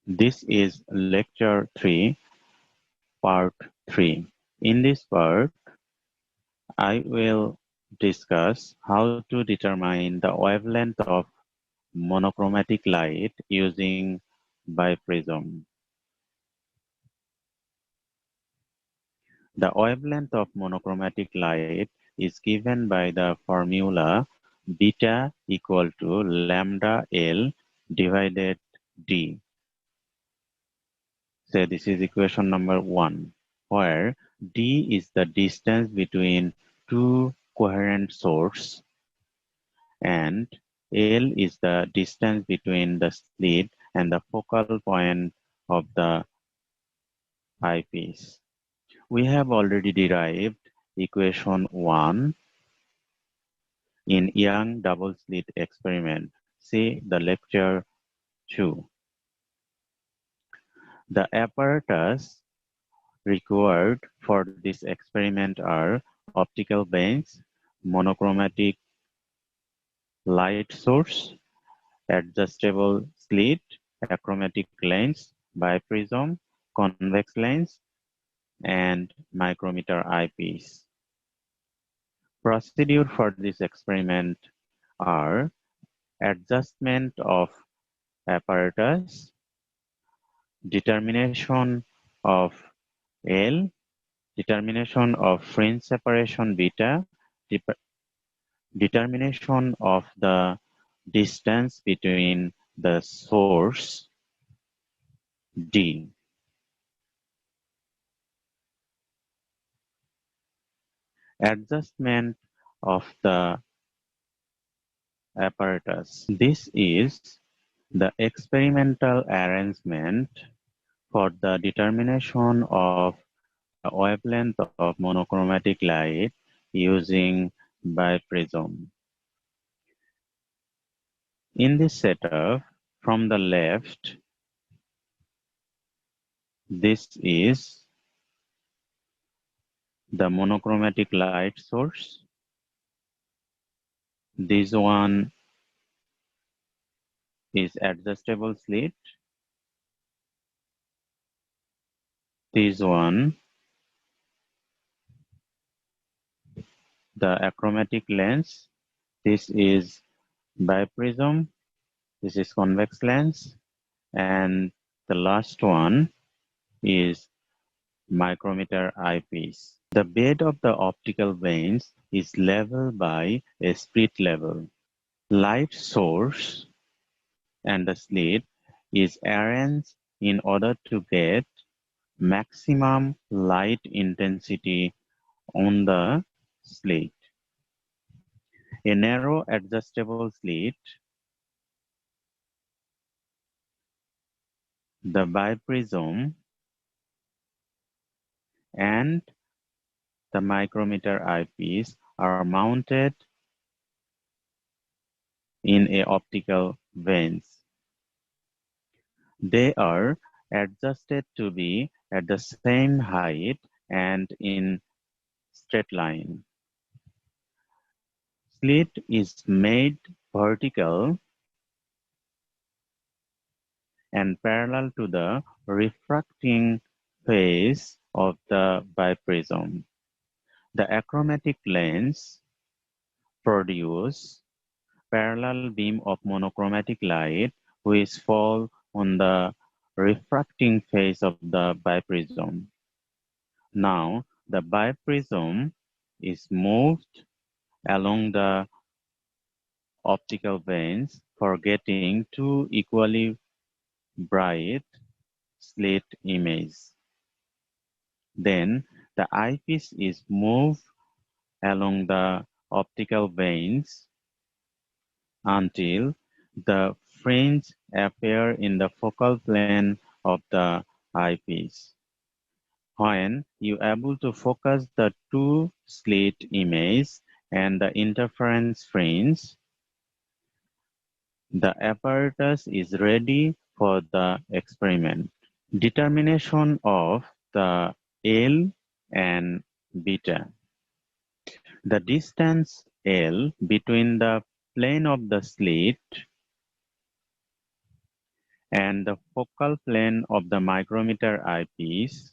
This is lecture 3, part 3. In this part, I will discuss how to determine the wavelength of monochromatic light using biprism. The wavelength of monochromatic light is given by the formula beta equal to lambda L divided D. So this is equation number 1, where D is the distance between two coherent sources and L is the distance between the slit and the focal point of the eyepiece. We have already derived equation 1 in Young double slit experiment. See the lecture 2. The apparatus required for this experiment are optical vanes, monochromatic light source, adjustable slit, achromatic lens, biprism, convex lens, and micrometer eyepiece. Procedure for this experiment are adjustment of apparatus, determination of L, determination of fringe separation beta, determination of the distance between the source D. Adjustment of the apparatus. This is the experimental arrangement for the determination of the wavelength of monochromatic light using biprism. In this setup, from the left, this is the monochromatic light source. This one is adjustable slit. This one, the achromatic lens. This is biprism. This is convex lens. And the last one is micrometer eyepiece. The bed of the optical vanes is level by a split level. Light source and the slit is arranged in order to get maximum light intensity on the slit. A narrow adjustable slit, the biprism, and the micrometer eyepiece are mounted in a optical vanes. They are adjusted to be at the same height and in straight line. Slit is made vertical and parallel to the refracting face of the biprism. The achromatic lens produce parallel beam of monochromatic light which fall on the refracting face of the biprism. Now the biprism is moved along the optical vanes for getting two equally bright slit images. Then the eyepiece is moved along the optical vanes until the fringe appear in the focal plane of the eyepiece. When you are able to focus the two slit images and the interference fringe, the apparatus is ready for the experiment. Determination of the L and beta. The distance L between the plane of the slit and the focal plane of the micrometer eyepiece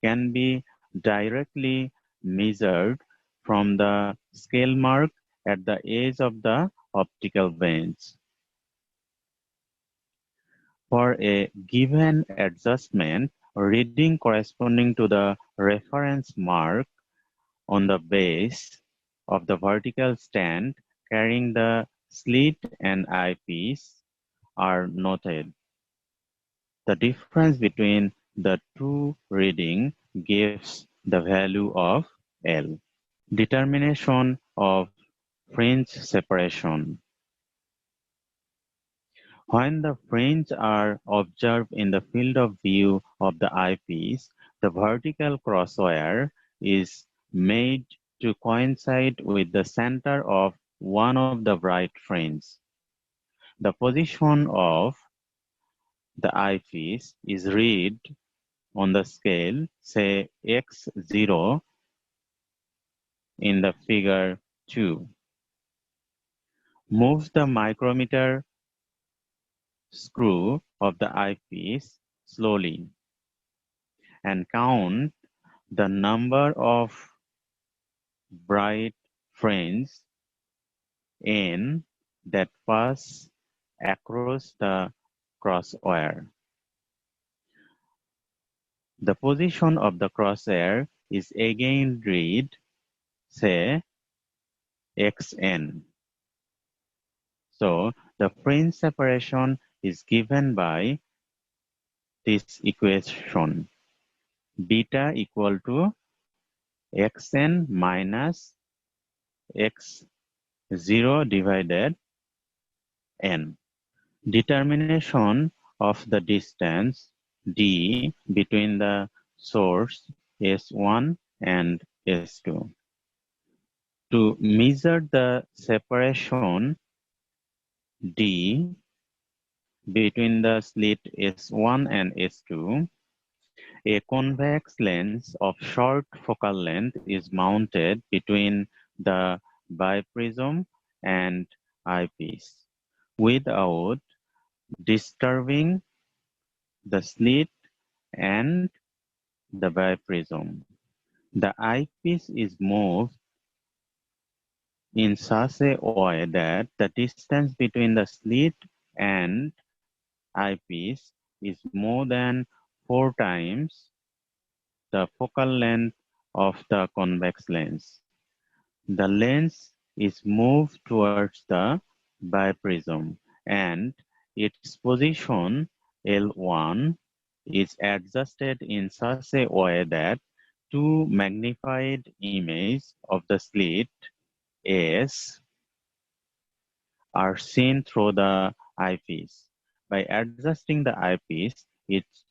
can be directly measured from the scale mark at the edge of the optical bench. For a given adjustment, reading corresponding to the reference mark on the base of the vertical stand carrying the slit and eyepiece are noted. The difference between the two readings gives the value of L. Determination of fringe separation. When the fringes are observed in the field of view of the eyepiece, the vertical crosswire is made to coincide with the center of one of the bright fringes. The position of the eyepiece is read on the scale, say x0 in the figure 2. Move the micrometer screw of the eyepiece slowly and count the number of bright fringes n that pass across the crosswire. The position of the crosshair is again read, say, xn. So the fringe separation is given by this equation, beta equal to xn minus x0 divided n. Determination of the distance d between the source S1 and S2. To measure the separation d between the slit S1 and S2, a convex lens of short focal length is mounted between the biprism and eyepiece without disturbing the slit and the biprism. The eyepiece is moved in such a way that the distance between the slit and eyepiece is more than 4 times the focal length of the convex lens. The lens is moved towards the biprism and its position L1 is adjusted in such a way that two magnified images of the slit S are seen through the eyepiece. By adjusting the eyepiece, its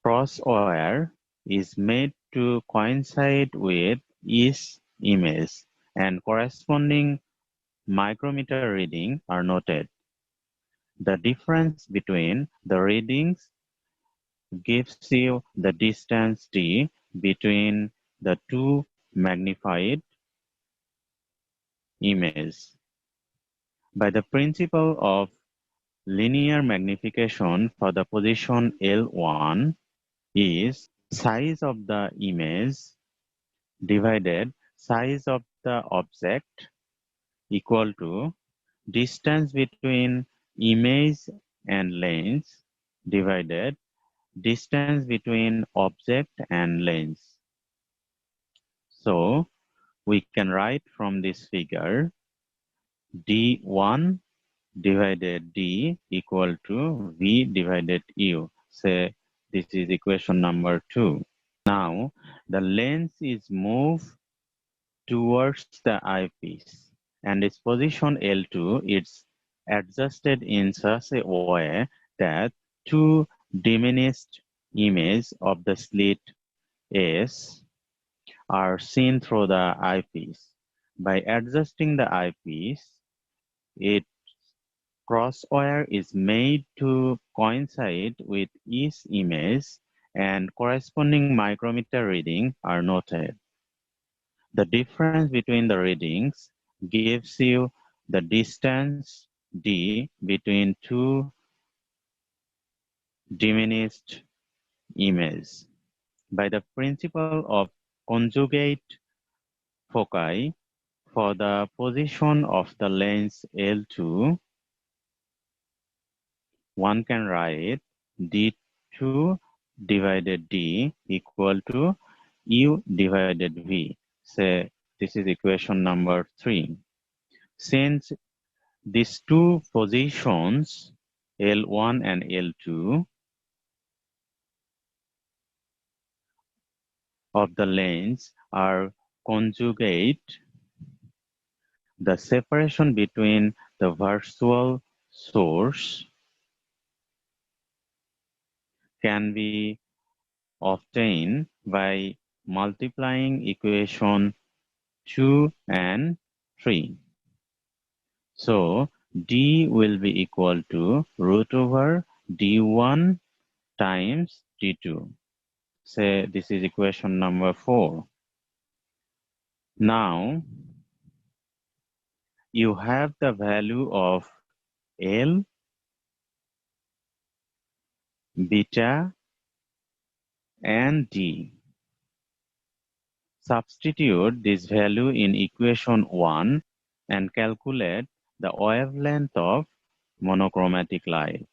crosswire is made to coincide with each image, and corresponding micrometer readings are noted. The difference between the readings gives you the distance d between the two magnified images. By the principle of linear magnification for the position L1 is size of the image divided size of the object equal to distance between image and lens divided distance between object and lens. So we can write from this figure d1 divided d equal to v divided u. Say this is equation number 2. Now the lens is moved towards the eyepiece and its position L2 is adjusted in such a way that two diminished images of the slit S are seen through the eyepiece. By adjusting the eyepiece, its crosswire is made to coincide with each image and corresponding micrometer readings are noted. The difference between the readings gives you the distance D between two diminished images. By the principle of conjugate foci, for the position of the lens L2, one can write D2 divided D equal to U divided V. Say this is equation number 3. Since these two positions L1 and L2 of the lens are conjugate, the separation between the virtual source can be obtained by multiplying equation 2 and 3. So D will be equal to root over D1 times D2. Say this is equation number 4. Now you have the value of L, beta, and D. Substitute this value in equation 1 and calculate the wavelength of monochromatic light.